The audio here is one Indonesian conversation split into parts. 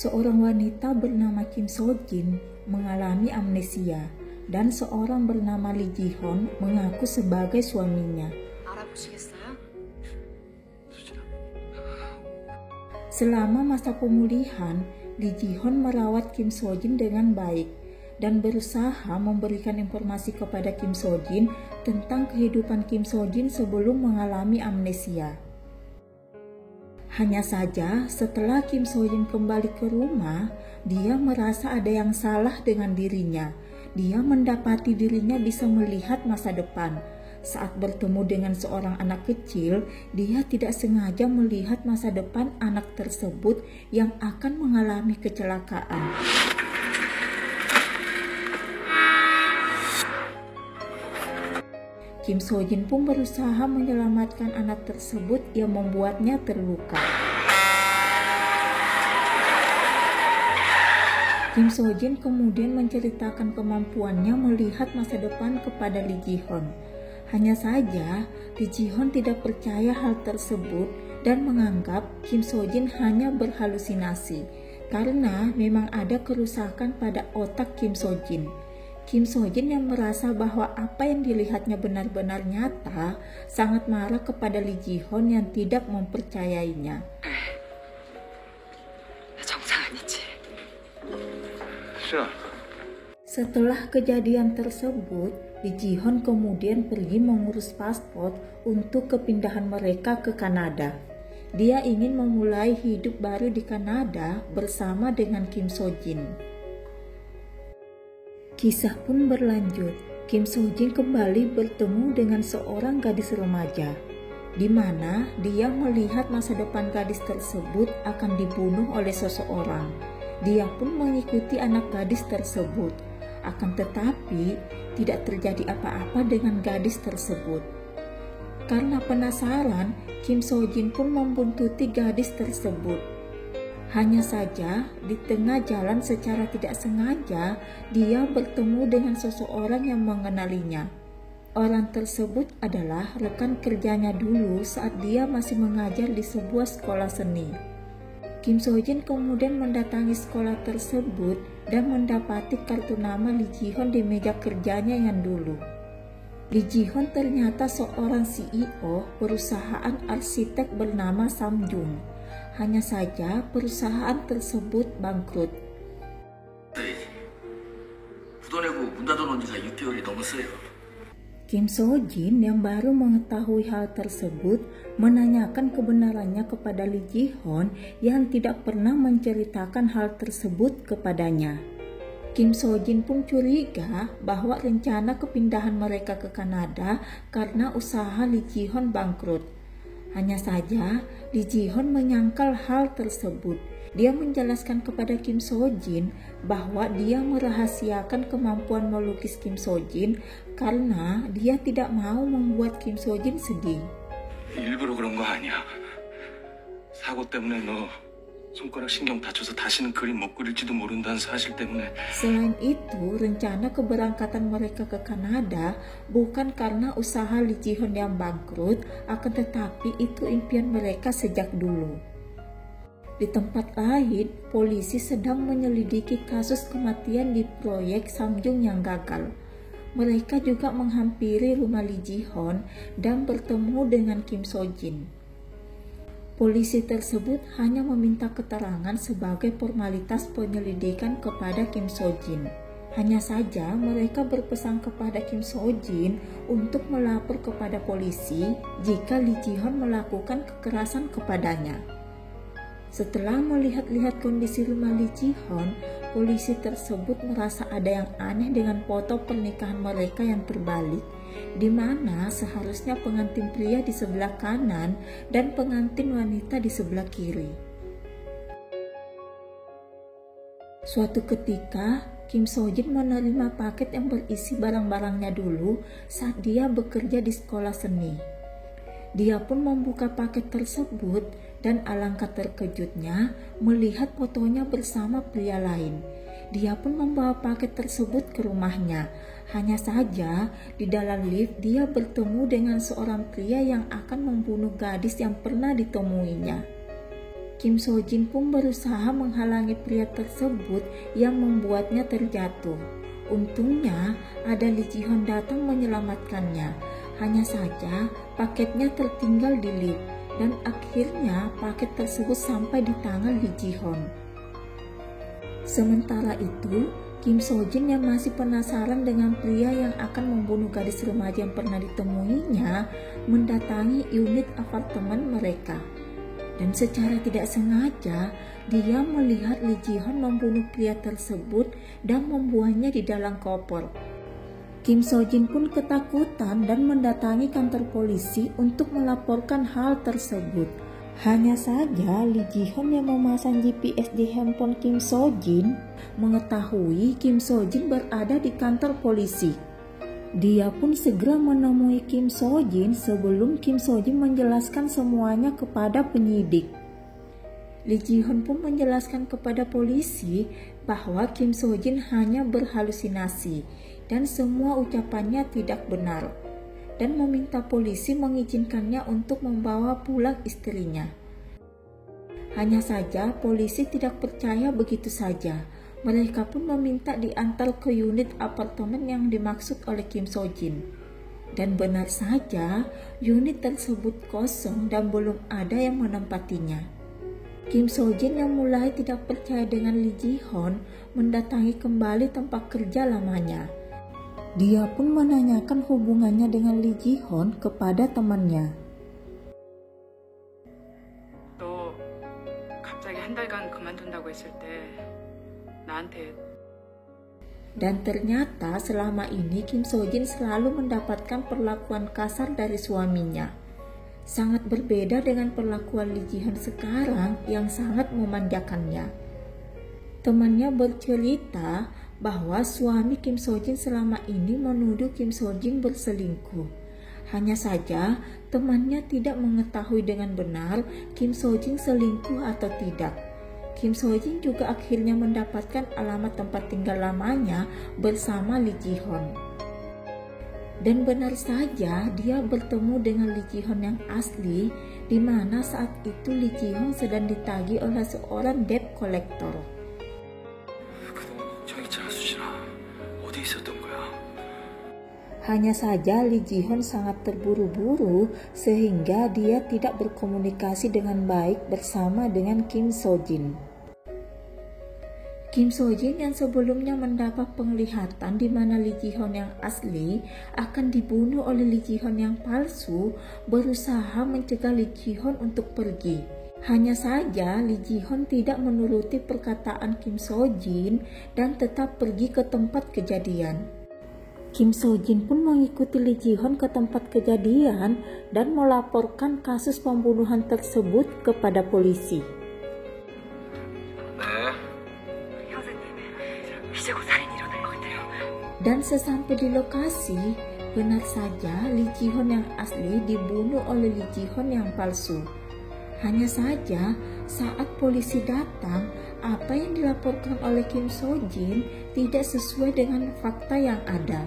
Seorang wanita bernama Kim So Jin mengalami amnesia dan seorang bernama Lee Ji Hon mengaku sebagai suaminya. Selama masa pemulihan, Lee Ji Hon merawat Kim So Jin dengan baik dan berusaha memberikan informasi kepada Kim So Jin tentang kehidupan Kim So Jin sebelum mengalami amnesia. Hanya saja setelah Kim So Jin kembali ke rumah, dia merasa ada yang salah dengan dirinya. Dia mendapati dirinya bisa melihat masa depan. Saat bertemu dengan seorang anak kecil, dia tidak sengaja melihat masa depan anak tersebut yang akan mengalami kecelakaan. Kim So Jin pun berusaha menyelamatkan anak tersebut yang membuatnya terluka. Kim So Jin kemudian menceritakan kemampuannya melihat masa depan kepada Lee Ji Hon. Hanya saja, Lee Ji Hon tidak percaya hal tersebut dan menganggap Kim So Jin hanya berhalusinasi karena memang ada kerusakan pada otak Kim So Jin. Kim So Jin yang merasa bahwa apa yang dilihatnya benar-benar nyata sangat marah kepada Lee Ji Hon yang tidak mempercayainya. Setelah kejadian tersebut, Lee Ji Hon kemudian pergi mengurus paspor untuk kepindahan mereka ke Kanada. Dia ingin memulai hidup baru di Kanada bersama dengan Kim So Jin. Kisah pun berlanjut. Kim So Jin kembali bertemu dengan seorang gadis remaja, di mana dia melihat masa depan gadis tersebut akan dibunuh oleh seseorang. Dia pun mengikuti anak gadis tersebut. Akan tetapi, tidak terjadi apa-apa dengan gadis tersebut. Karena penasaran, Kim So Jin pun membuntuti gadis tersebut. Hanya saja, di tengah jalan secara tidak sengaja, dia bertemu dengan seseorang yang mengenalinya. Orang tersebut adalah rekan kerjanya dulu saat dia masih mengajar di sebuah sekolah seni. Kim So Jin kemudian mendatangi sekolah tersebut dan mendapati kartu nama Lee Ji Hon di meja kerjanya yang dulu. Lee Ji Hon ternyata seorang CEO perusahaan arsitek bernama Sam Jung. Hanya saja perusahaan tersebut bangkrut. Kim So Jin yang baru mengetahui hal tersebut menanyakan kebenarannya kepada Lee Ji Hon yang tidak pernah menceritakan hal tersebut kepadanya. Kim So Jin pun curiga bahwa rencana kepindahan mereka ke Kanada karena usaha Lee Ji Hon bangkrut. Hanya saja, Lee Ji Hon menyangkal hal tersebut. Dia menjelaskan kepada Kim So Jin bahwa dia merahasiakan kemampuan melukis Kim So Jin karena dia tidak mau membuat Kim So Jin sedih. 일부러 그런 거 아니야. 사고 때문에 너 손가락 신경 다쳐서 다시는 그림 못 그릴지도 모른다는 사실 때문에. Selain itu, rencana keberangkatan mereka ke Kanada bukan karena usaha Lee Ji Hon yang bangkrut, akan tetapi itu impian mereka sejak dulu. Di tempat lain, polisi sedang menyelidiki kasus kematian di proyek Samjung yang gagal. Mereka juga menghampiri rumah Lee Ji Hon dan bertemu dengan Kim So Jin. Polisi tersebut hanya meminta keterangan sebagai formalitas penyelidikan kepada Kim So Jin. Hanya saja mereka berpesan kepada Kim So Jin untuk melapor kepada polisi jika Lee Ji Hon melakukan kekerasan kepadanya. Setelah melihat-lihat kondisi rumah Lee Ji Hon, polisi tersebut merasa ada yang aneh dengan foto pernikahan mereka yang terbalik, di mana seharusnya pengantin pria di sebelah kanan dan pengantin wanita di sebelah kiri. Suatu ketika, Kim So Jin menerima paket yang berisi barang-barangnya dulu saat dia bekerja di sekolah seni. Dia pun membuka paket tersebut dan alangkah terkejutnya melihat fotonya bersama pria lain. Dia pun membawa paket tersebut ke rumahnya. Hanya saja di dalam lift dia bertemu dengan seorang pria yang akan membunuh gadis yang pernah ditemuinya. Kim Sojin pun berusaha menghalangi pria tersebut yang membuatnya terjatuh. Untungnya ada Lee Ji-hoon datang menyelamatkannya. Hanya saja paketnya tertinggal di lift dan akhirnya paket tersebut sampai di tangan Lee Ji-hoon. Sementara itu, Kim Sojin yang masih penasaran dengan pria yang akan membunuh gadis remaja yang pernah ditemuinya mendatangi unit apartemen mereka. Dan secara tidak sengaja, dia melihat Lee Ji-hoon membunuh pria tersebut dan membuangnya di dalam koper. Kim Sojin pun ketakutan dan mendatangi kantor polisi untuk melaporkan hal tersebut. Hanya saja Lee Ji-hoon yang memasang GPS di handphone Kim Sojin mengetahui Kim Sojin berada di kantor polisi. Dia pun segera menemui Kim Sojin sebelum Kim Sojin menjelaskan semuanya kepada penyidik. Lee Ji-hoon pun menjelaskan kepada polisi bahwa Kim Sojin hanya berhalusinasi dan semua ucapannya tidak benar, dan meminta polisi mengizinkannya untuk membawa pulang istrinya. Hanya saja polisi tidak percaya begitu saja. Mereka pun meminta diantar ke unit apartemen yang dimaksud oleh Kim Sojin. Dan benar saja, unit tersebut kosong dan belum ada yang menempatinya. Kim Sojin yang mulai tidak percaya dengan Lee Ji-hoon mendatangi kembali tempat kerja lamanya. Dia pun menanyakan hubungannya dengan Lee Ji-hoon kepada temannya. 너 갑자기 한 달간 그만둔다고 했을 때 나한테. Dan ternyata selama ini Kim Sojin selalu mendapatkan perlakuan kasar dari suaminya. Sangat berbeda dengan perlakuan Lee Ji-hoon sekarang yang sangat memanjakannya. Temannya bercerita bahwa suami Kim Sojin selama ini menuduh Kim Sojin berselingkuh. Hanya saja temannya tidak mengetahui dengan benar Kim Sojin selingkuh atau tidak. Kim Sojin juga akhirnya mendapatkan alamat tempat tinggal lamanya bersama Lee Ji-hoon. Dan benar saja dia bertemu dengan Lee Ji-hoon yang asli, di mana saat itu Lee Ji-hoon sedang ditagih oleh seorang debt collector. Hanya saja Lee Ji-hoon sangat terburu-buru sehingga dia tidak berkomunikasi dengan baik bersama dengan Kim Sojin. Kim Sojin yang sebelumnya mendapat penglihatan di mana Lee Ji-hoon yang asli akan dibunuh oleh Lee Ji-hoon yang palsu berusaha mencegah Lee Ji-hoon untuk pergi. Hanya saja Lee Ji-hoon tidak menuruti perkataan Kim Sojin dan tetap pergi ke tempat kejadian. Kim Sojin pun mengikuti Lee Ji-hoon ke tempat kejadian dan melaporkan kasus pembunuhan tersebut kepada polisi. Dan sesampai di lokasi, benar saja Lee Ji-hoon yang asli dibunuh oleh Lee Ji-hoon yang palsu. Hanya saja saat polisi datang, apa yang dilaporkan oleh Kim Sojin tidak sesuai dengan fakta yang ada.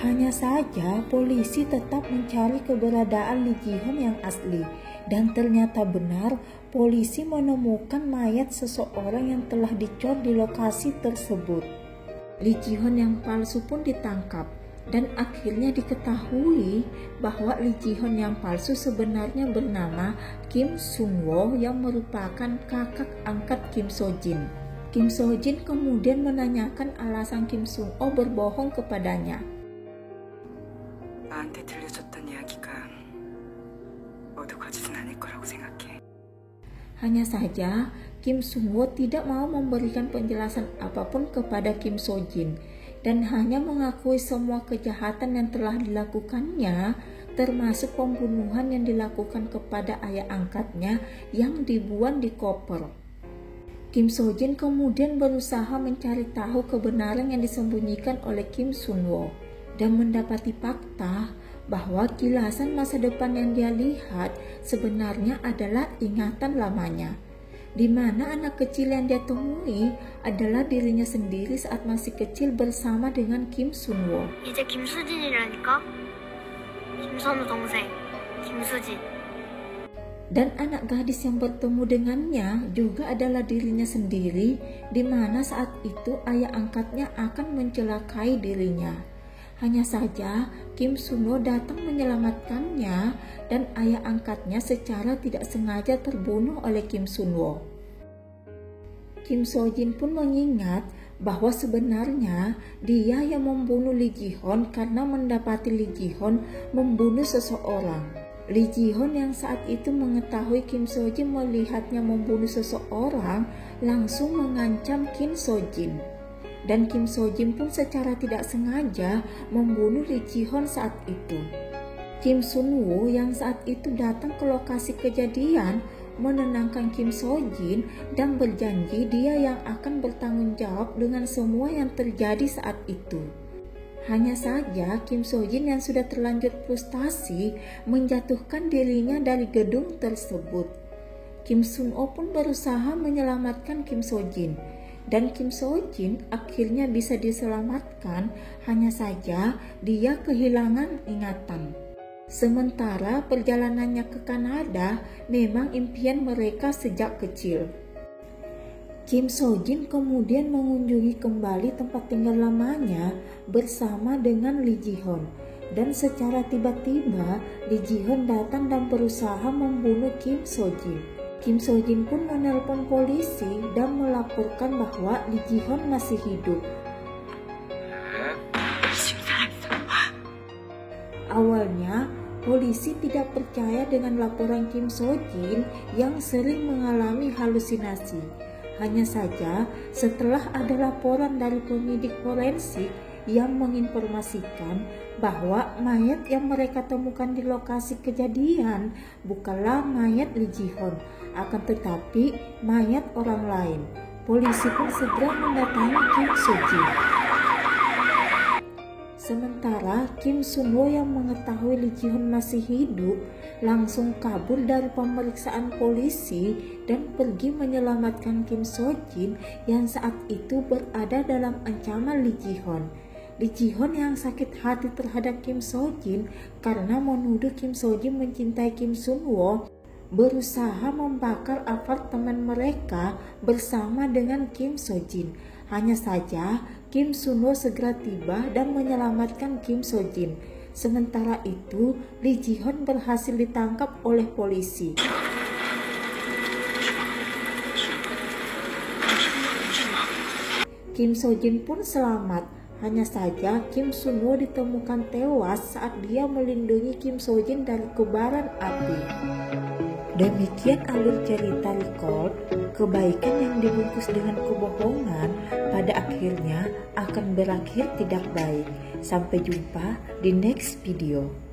Hanya saja polisi tetap mencari keberadaan Lee Ji-hoon yang asli, dan ternyata benar polisi menemukan mayat seseorang yang telah dicor di lokasi tersebut. Lee Ji-hoon yang palsu pun ditangkap, dan akhirnya diketahui bahwa Lee Ji-hoon yang palsu sebenarnya bernama Kim Sung-woo yang merupakan kakak angkat Kim Sojin. Kim Sojin kemudian menanyakan alasan Kim Sung-woo berbohong kepadanya. 나한테 들려줬던 이야기가 모두 거짓은 아닐 거라고 생각해. Hanya saja Kim Sung-woo tidak mau memberikan penjelasan apapun kepada Kim Sojin dan hanya mengakui semua kejahatan yang telah dilakukannya, termasuk pembunuhan yang dilakukan kepada ayah angkatnya yang dibuang di koper. Kim Sojin kemudian berusaha mencari tahu kebenaran yang disembunyikan oleh Kim Sung-woo dan mendapati fakta bahwa kilasan masa depan yang dia lihat sebenarnya adalah ingatan lamanya, di mana anak kecil yang dia temui adalah dirinya sendiri saat masih kecil bersama dengan Kim Sung-woo. 이제 김수진이라니까? 김선우 동생, 김수진. Dan anak gadis yang bertemu dengannya juga adalah dirinya sendiri, di mana saat itu ayah angkatnya akan mencelakai dirinya. Hanya saja Kim Sun-woo datang menyelamatkannya dan ayah angkatnya secara tidak sengaja terbunuh oleh Kim Sun-woo. Kim So-jin pun mengingat bahwa sebenarnya dia yang membunuh Lee Ji-hoon karena mendapati Lee Ji-hoon membunuh seseorang. Lee Ji-hoon yang saat itu mengetahui Kim So-jin melihatnya membunuh seseorang langsung mengancam Kim So-jin. Dan Kim So-jin pun secara tidak sengaja membunuh Lee Ji-hoon saat itu. Kim Sun-woo yang saat itu datang ke lokasi kejadian menenangkan Kim So-jin dan berjanji dia yang akan bertanggung jawab dengan semua yang terjadi saat itu. Hanya saja Kim So-jin yang sudah terlanjur frustasi menjatuhkan dirinya dari gedung tersebut. Kim Sun-woo pun berusaha menyelamatkan Kim So-jin dan Kim So-jin akhirnya bisa diselamatkan, hanya saja dia kehilangan ingatan. Sementara perjalanannya ke Kanada memang impian mereka sejak kecil. Kim So-jin kemudian mengunjungi kembali tempat tinggal lamanya bersama dengan Lee Ji-hoon. Dan secara tiba-tiba Lee Ji-hoon datang dan berusaha membunuh Kim So-jin. Kim So-jin pun menelpon polisi dan melaporkan bahwa Lee Ji-hoon masih hidup. Awalnya polisi tidak percaya dengan laporan Kim So-jin yang sering mengalami halusinasi. Hanya saja setelah ada laporan dari penyidik forensik yang menginformasikan bahwa mayat yang mereka temukan di lokasi kejadian bukanlah mayat Lee Ji-hoon, akan tetapi mayat orang lain. Polisi pun segera mendatangi Kim So-jin. Sementara Kim Sun-woo yang mengetahui Lee Ji-hoon masih hidup langsung kabur dari pemeriksaan polisi dan pergi menyelamatkan Kim So-jin yang saat itu berada dalam ancaman Lee Ji-hoon. Lee Ji-hoon yang sakit hati terhadap Kim So-jin karena menuduh Kim So-jin mencintai Kim Sun-woo berusaha membakar apartemen mereka bersama dengan Kim So-jin. Hanya saja Kim Sun-woo segera tiba dan menyelamatkan Kim So-jin. Sementara itu, Lee Ji-hoon berhasil ditangkap oleh polisi. Kim So-jin pun selamat. Hanya saja Kim Sun-woo ditemukan tewas saat dia melindungi Kim So-jin dari kobaran api. Demikian alur cerita Recalled. Kebaikan yang dibungkus dengan kebohongan pada akhirnya akan berakhir tidak baik. Sampai jumpa di next video.